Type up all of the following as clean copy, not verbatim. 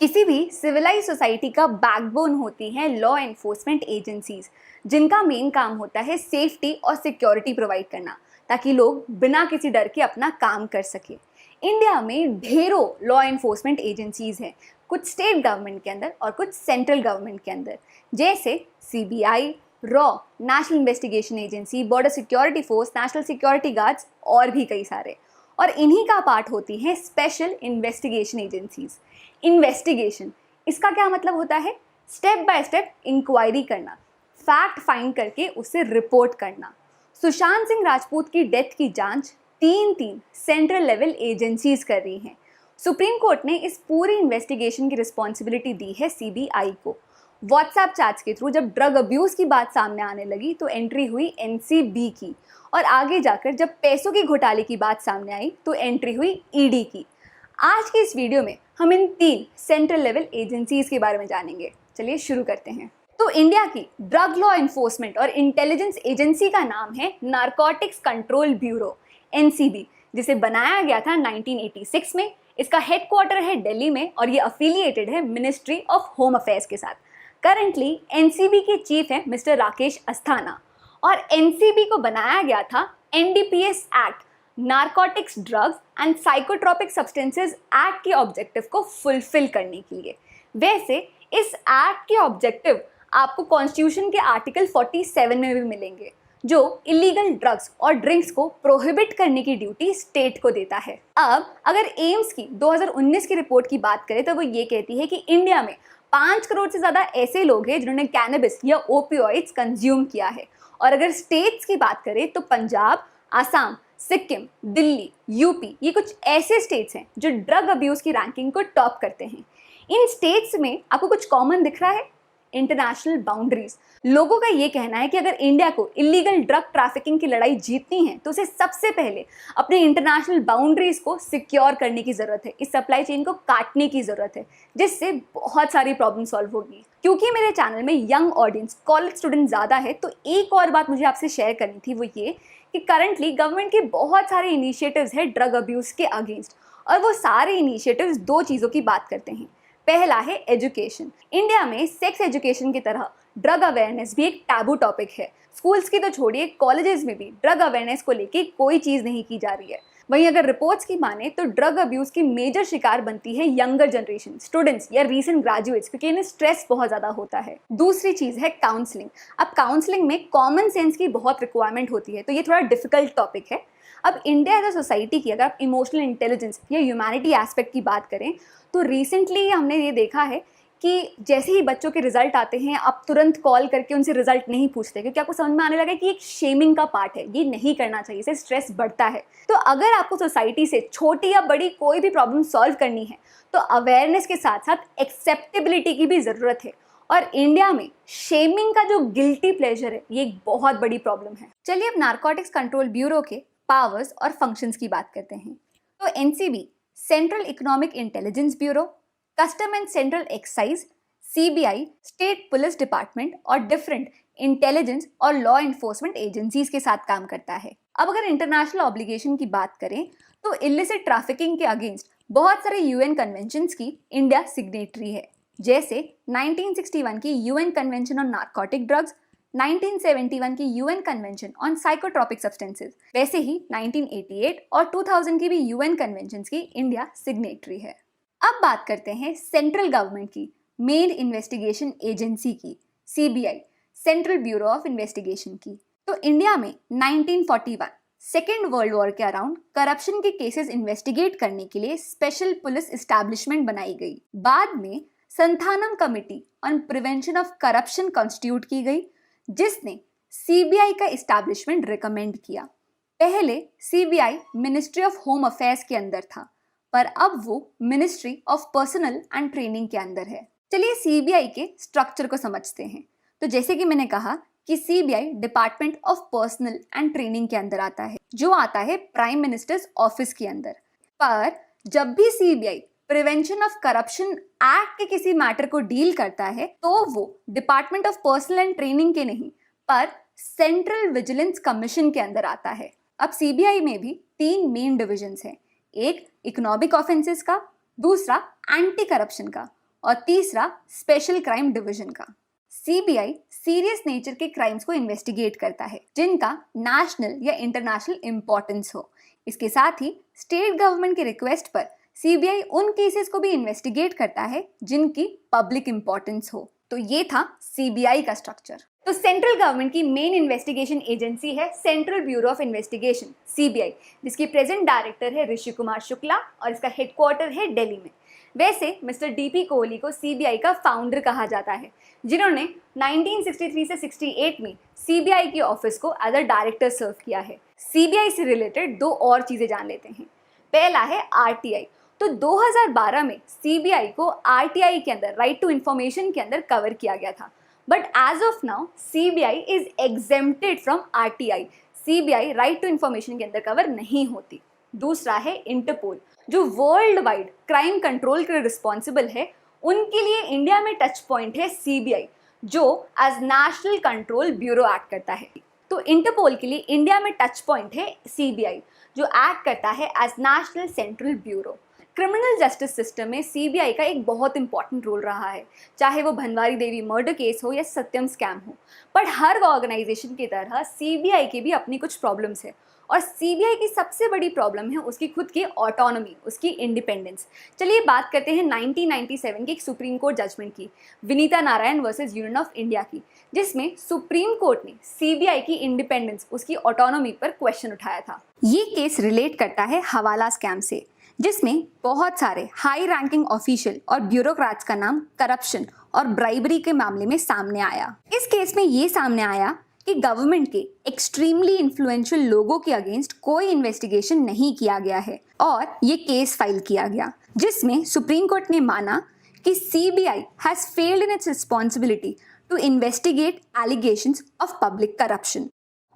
किसी भी civilised society का बैकबोन होती हैं लॉ एनफोर्समेंट एजेंसीज, जिनका मेन काम होता है सेफ्टी और सिक्योरिटी प्रोवाइड करना, ताकि लोग बिना किसी डर के अपना काम कर सके। इंडिया में ढेरों लॉ एनफोर्समेंट एजेंसीज हैं, कुछ स्टेट गवर्नमेंट के अंदर और कुछ सेंट्रल गवर्नमेंट के अंदर, जैसे CBI, raw, national investigation agency, border security force, national security guards और भी कई सारे। और इन्हीं का पार्ट होती हैं स्पेशल इन्वेस्टिगेशन एजेंसीज। इन्वेस्टिगेशन, इसका क्या मतलब होता है? स्टेप बाय स्टेप इंक्वायरी करना, फैक्ट फाइंड करके उसे रिपोर्ट करना। सुशांत सिंह राजपूत की डेथ की जांच तीन सेंट्रल लेवल एजेंसीज कर रही हैं। सुप्रीम कोर्ट ने इस पूरी इन्वेस्टिगेशन की रिस्पॉन्सिबिलिटी दी है सीबीआई को। व्हाट्सएप चैट्स के थ्रू जब ड्रग अब्यूज़ की बात सामने आने लगी तो एंट्री हुई एनसीबी की, और आगे जाकर जब पैसों की घोटाले की बात सामने आई तो एंट्री हुई ईडी की। आज की इस वीडियो में हम इन तीन सेंट्रल लेवल एजेंसीज के बारे में जानेंगे। चलिए शुरू करते हैं। तो इंडिया की ड्रग लॉ एनफोर्समेंट और इंटेलिजेंस एजेंसी का नाम है नारकोटिक्स कंट्रोल ब्यूरो, एनसीबी, जिसे बनाया गया था 1986 में। इसका हेडक्वार्टर है दिल्ली में और ये अफिलिएटेड है मिनिस्ट्री ऑफ होम अफेयर्स के साथ। करंटली एनसीबी के चीफ हैं मिस्टर राकेश अस्थाना, और एनसीबी को बनाया गया था NDPS act, narcotics drugs and psychotropic substances act के ऑब्जेक्टिव को फुलफिल करने के लिए। वैसे इस एक्ट के ऑब्जेक्टिव आपको कॉन्स्टिट्यूशन के आर्टिकल 47 में भी मिलेंगे, जो इलीगल ड्रग्स और ड्रिंक्स को प्रोहिबिट करने की ड्यूटी स्टेट को देता है। अब अगर एम्स की 2019 की रिपोर्ट की बात करें तो वो ये कहती है कि इंडिया में 5 करोड़ से ज़्यादा ऐसे लोग हैं जिन्होंने कैनबिस या ओपियोइड्स कंज्यूम किया है। और अगर स्टेट्स की बात करें तो पंजाब, आसाम, सिक्किम, दिल्ली, यूपी, ये कुछ ऐसे स्टेट्स हैं जो ड्रग अब्यूज़ की रैंकिंग को टॉप करते हैं। इन स्टेट्स में आपको कुछ कॉमन दिख रहा है? International boundaries. लोगों का ये कहना है कि अगर इंडिया को इलीगल ड्रग ट्रैफिकिंग की लड़ाई जीतनी है तो उसे सबसे पहले अपने इंटरनेशनल बाउंड्रीज को सिक्योर करने की ज़रूरत है, इस सप्लाई चेन को काटने की ज़रूरत है, जिससे बहुत सारी प्रॉब्लम सॉल्व होगी। क्योंकि मेरे चैनल में यंग ऑडियंस, कॉलेज स्टूडेंट ज़्यादा है, तो एक और बात मुझे आपसे शेयर करनी थी, वो ये कि करंटली गवर्नमेंट के बहुत सारे इनिशिएटिव्स हैं ड्रग अब्यूज़ के अगेंस्ट, और वो सारे इनिशिएटिव्स दो चीज़ों की बात करते हैं। पहला है एजुकेशन। इंडिया में सेक्स एजुकेशन की तरह ड्रग अवेयरनेस भी एक टैबू टॉपिक है। स्कूल्स की तो छोड़िए, कॉलेजेस में भी ड्रग अवेयरनेस को लेके कोई चीज़ नहीं की जा रही है। वहीं अगर रिपोर्ट्स की माने तो ड्रग अब्यूज़ की मेजर शिकार बनती है यंगर जनरेशन, स्टूडेंट्स या रीसेंट ग्रेजुएट्स, क्योंकि इन्हें स्ट्रेस बहुत ज़्यादा होता है। दूसरी चीज़ है काउंसलिंग। अब काउंसलिंग में कॉमन सेंस की बहुत रिक्वायरमेंट होती है, तो ये थोड़ा डिफिकल्ट टॉपिक है। अब इंडिया एज अ सोसाइटी की अगर आप इमोशनल इंटेलिजेंस या ह्यूमैनिटी एस्पेक्ट की बात करें तो रिसेंटली हमने ये देखा है कि जैसे ही बच्चों के रिजल्ट आते हैं आप तुरंत कॉल करके उनसे रिजल्ट नहीं पूछते, क्योंकि आपको समझ में आने लगा कि एक शेमिंग का पार्ट है, ये नहीं करना चाहिए, इससे स्ट्रेस बढ़ता है। तो अगर आपको सोसाइटी से छोटी या बड़ी कोई भी प्रॉब्लम सॉल्व करनी है तो अवेयरनेस के साथ साथ एक्सेप्टेबिलिटी की भी ज़रूरत है। और इंडिया में शेमिंग का जो गिल्टी प्लेजर है, ये एक बहुत बड़ी प्रॉब्लम है। चलिए अब नारकोटिक्स कंट्रोल ब्यूरो के पावर्स और फंक्शंस की बात करते हैं। तो NCB, central economic intelligence bureau, custom and central excise, CBI, state police department और डिफरेंट इंटेलिजेंस और लॉ एनफोर्समेंट एजेंसीज के साथ काम करता है। अब अगर इंटरनेशनल ऑब्लिगेशन की बात करें तो इलिसिट ट्रैफिकिंग के अगेंस्ट बहुत सारे यूएन कन्वेंशंस की इंडिया सिग्नेटरी है, जैसे 1961 की UN convention on narcotic drugs, 1971 की UN convention on psychotropic substances, वैसे ही 1988 और 2000 की भी यूएन कन्वेंशंस की इंडिया सिग्नेटरी है। अब बात करते हैं सेंट्रल गवर्नमेंट की मेन इन्वेस्टिगेशन एजेंसी की, CBI, central bureau of investigation की। तो इंडिया में 1941 सेकेंड वर्ल्ड वॉर के अराउंड करप्शन के केसेस इन्वेस्टिगेट करने के लिए स्पेशल पुलिस एस्टैब्लिशमेंट बनाई गई। बाद में Santhanam committee on prevention of corruption constitute की गई, जिसने सीबीआई का इस्टेब्लिशमेंट रिकमेंड किया। पहले CBI ministry of home affairs के अंदर था, पर अब वो ministry of personal and training के अंदर है। चलिए सीबीआई के स्ट्रक्चर को समझते हैं। तो जैसे कि मैंने कहा कि CBI department of personal and training के अंदर आता है, जो आता है प्राइम मिनिस्टर्स ऑफिस के अंदर। पर जब भी CBI prevention of corruption act के किसी मैटर को डील करता है तो वो department of personal and training के नहीं, पर सेंट्रल विजिलेंस कमीशन के अंदर आता है। अब सीबीआई में भी 3 मेन डिविजन्स हैं, एक इकोनॉमिक ऑफेंसेस का, दूसरा एंटी करप्शन का और तीसरा स्पेशल क्राइम डिवीजन का। सीबीआई सीरियस नेचर के क्राइम्स को इन्वेस्टिगेट करता है जिनका नेशनल या इंटरनेशनल इंपॉर्टेंस हो। इसके साथ ही स्टेट गवर्नमेंट के रिक्वेस्ट पर सीबीआई उन केसेस को भी इन्वेस्टिगेट करता है जिनकी पब्लिक इंपॉर्टेंस हो। तो ये था सीबीआई का स्ट्रक्चर। तो सेंट्रल गवर्नमेंट की मेन इन्वेस्टिगेशन एजेंसी है central bureau of investigation CBI, जिसकी प्रेजेंट डायरेक्टर है ऋषि कुमार शुक्ला और इसका हेडक्वार्टर है दिल्ली में। वैसे मिस्टर डीपी कोहली को सीबीआई का फाउंडर कहा जाता है, जिन्होंने 1963 से 68 में सीबीआई के ऑफिस को एज अ डायरेक्टर सर्व किया है। सीबीआई से रिलेटेड दो और चीजें जान लेते हैं। पहला है आरटीआई। तो 2012 में सीबीआई को आरटीआई के अंदर, राइट टू इंफॉर्मेशन के अंदर कवर किया गया था, but as of now CBI is exempted from RTI. CBI right to information के अंदर कवर नहीं होती। दूसरा है इंटरपोल, जो वर्ल्ड वाइड क्राइम कंट्रोल के लिए रिस्पॉन्सिबल है। उनके लिए इंडिया में टच पॉइंट है सीबीआई, जो as national control bureau act करता है। तो इंटरपोल के लिए इंडिया में टच पॉइंट है सीबीआई, जो एक्ट करता है as national central bureau. Criminal justice system में सीबीआई का एक बहुत इंपॉर्टेंट रोल रहा है, चाहे वो भनवारी देवी मर्डर केस हो या सत्यम स्कैम हो। पर हर ऑर्गेनाइजेशन की तरह सीबीआई की भी अपनी कुछ प्रॉब्लम्स है, और सीबीआई की सबसे बड़ी प्रॉब्लम है उसकी खुद की ऑटोनॉमी, उसकी इंडिपेंडेंस। चलिए बात करते हैं 1997 के एक सुप्रीम कोर्ट जजमेंट की, Vinita Narayan versus union of India की, जिसमें सुप्रीम कोर्ट ने सीबीआई की इंडिपेंडेंस, उसकी ऑटोनॉमी पर क्वेश्चन उठाया था। ये केस रिलेट करता है हवाला स्कैम से, जिसमें बहुत सारे हाई रैंकिंग ऑफिशियल और ब्यूरोक्रेट्स का नाम करप्शन और ब्राइबरी के मामले में सामने आया। इस केस में ये सामने आया कि गवर्नमेंट के एक्सट्रीमली इन्फ्लुएंशियल लोगों के अगेंस्ट कोई इन्वेस्टिगेशन नहीं किया गया है और ये केस फाइल किया गया, जिसमें सुप्रीम कोर्ट ने माना कि CBI has failed in its responsibility to investigate allegations of public corruption,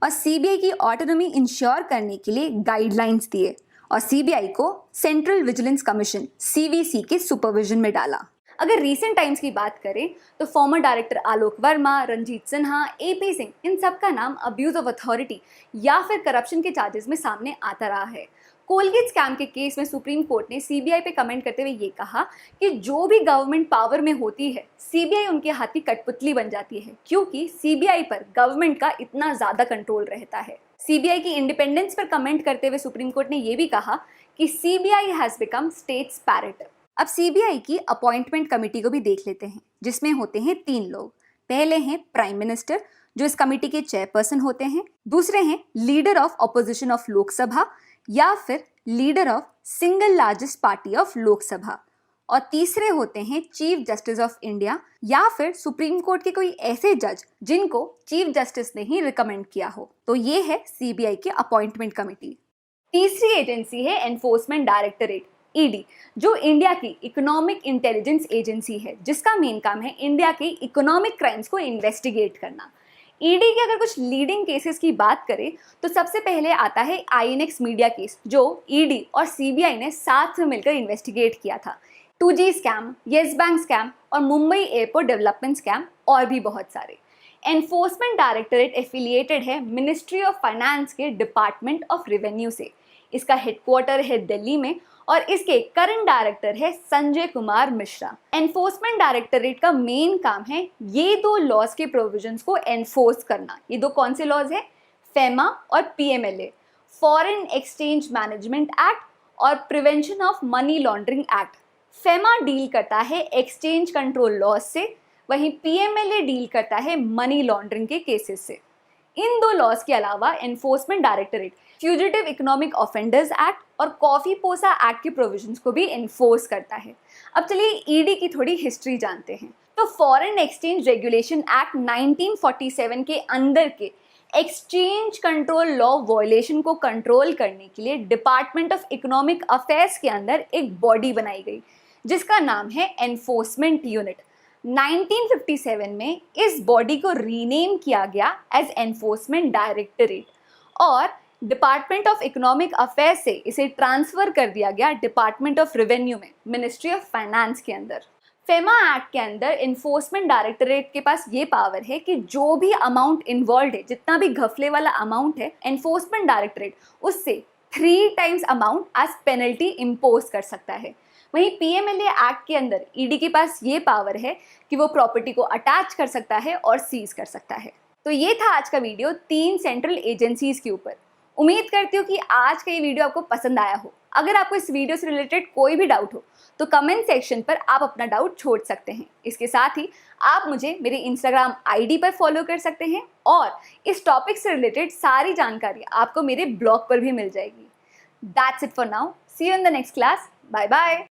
और सीबीआई की ऑटोनॉमी इंश्योर करने के लिए गाइडलाइंस दिए और सीबीआई को सेंट्रल विजिलेंस कमीशन सीवीसी के सुपरविजन में डाला। अगर रीसेंट टाइम्स की बात करें तो former director Alok Verma, Ranjit Sinha, AP Singh, इन सब का नाम अब्यूज ऑफ अथॉरिटी या फिर करप्शन के चार्जेस में सामने आता रहा है। कोलगेट स्कैम के केस में सुप्रीम कोर्ट ने सीबीआई पे कमेंट करते हुए ये कहा कि जो भी गवर्नमेंट पावर में होती है, सीबीआई उनके हाथ की कठपुतली बन जाती है, क्योंकि सीबीआई पर गवर्नमेंट का इतना ज़्यादा कंट्रोल रहता है। सीबीआई की इंडिपेंडेंस पर कमेंट करते हुए सुप्रीम कोर्ट ने यह भी कहा कि CBI has become states parrot. अब सीबीआई की अपॉइंटमेंट कमेटी को भी देख लेते हैं, जिसमें होते हैं 3 लोग। पहले हैं प्राइम मिनिस्टर, जो इस कमेटी के चेयरपर्सन होते हैं। दूसरे हैं leader of opposition of Lok Sabha या फिर leader of single largest party of Lok Sabha. और तीसरे होते हैं चीफ जस्टिस ऑफ इंडिया या फिर सुप्रीम कोर्ट के कोई ऐसे जज जिनको चीफ जस्टिस ने ही रिकमेंड किया हो। तो ये है सीबीआई की अपॉइंटमेंट कमेटी। तीसरी एजेंसी है एनफोर्समेंट डायरेक्टरेट, ईडी, जो इंडिया की इकोनॉमिक इंटेलिजेंस एजेंसी है, जिसका मेन काम है इंडिया के इकोनॉमिक क्राइम्स को इन्वेस्टिगेट करना। ईडी के अगर कुछ लीडिंग केसेस की बात करें तो सबसे पहले आता है आईएनएक्स मीडिया केस, जो ईडी और सीबीआई ने साथ में मिलकर इन्वेस्टिगेट किया था। 2G scam, yes bank scam और मुंबई एयरपोर्ट डेवलपमेंट स्कैम और भी बहुत सारे। एनफोर्समेंट डायरेक्टरेट एफिलिएटेड है मिनिस्ट्री ऑफ फाइनेंस के डिपार्टमेंट ऑफ रेवेन्यू से। इसका हेडक्वार्टर है दिल्ली में और इसके करंट डायरेक्टर है संजय कुमार मिश्रा। एनफोर्समेंट डायरेक्टरेट का मेन काम है ये 2 लॉज के प्रोविजंस को एनफोर्स करना। ये 2 कौन से लॉज है? फेमा और PMLA, foreign exchange management act और prevention of money laundering act. FEMA deal करता है एक्सचेंज कंट्रोल लॉज से, वहीं पीएमएलए डील करता है मनी लॉन्ड्रिंग के केसेस से। इन 2 लॉज के अलावा enforcement directorate fugitive economic offenders act और कॉफी पोसा एक्ट के प्रोविजंस को भी एनफोर्स करता है। अब चलिए ईडी की थोड़ी हिस्ट्री जानते हैं। तो फॉरेन एक्सचेंज रेगुलेशन एक्ट 1947 के अंदर के एक्सचेंज कंट्रोल लॉ वायलेशन को कंट्रोल करने के लिए डिपार्टमेंट ऑफ इकोनॉमिक अफेयर्स के अंदर एक बॉडी बनाई गई, जिसका नाम है एनफोर्समेंट यूनिट। 1957 में इस बॉडी को रीनेम किया गया एज एनफोर्समेंट डायरेक्टरेट और डिपार्टमेंट ऑफ इकोनॉमिक अफेयर्स से इसे ट्रांसफर कर दिया गया डिपार्टमेंट ऑफ रेवेन्यू में, मिनिस्ट्री ऑफ फाइनेंस के अंदर। फेमा एक्ट के अंदर एनफोर्समेंट डायरेक्टरेट के पास ये पावर है कि जो भी अमाउंट इन्वॉल्व है, जितना भी घपले वाला अमाउंट है, एनफोर्समेंट डायरेक्टरेट उससे 3 times amount as penalty impose कर सकता है। वहीं पीएमएलए एक्ट के अंदर ईडी के पास ये पावर है कि वो प्रॉपर्टी को अटैच कर सकता है और सीज कर सकता है। तो ये था आज का वीडियो 3 सेंट्रल एजेंसीज के ऊपर। उम्मीद करती हूँ कि आज का ये वीडियो आपको पसंद आया हो। अगर आपको इस वीडियो से रिलेटेड कोई भी डाउट हो तो कमेंट सेक्शन पर आप अपना डाउट छोड़ सकते हैं। इसके साथ ही आप मुझे मेरे इंस्टाग्राम आईडी पर फॉलो कर सकते हैं और इस टॉपिक से रिलेटेड सारी जानकारी आपको मेरे ब्लॉग पर भी मिल जाएगी। That's it for now. See you in the next class. Bye bye.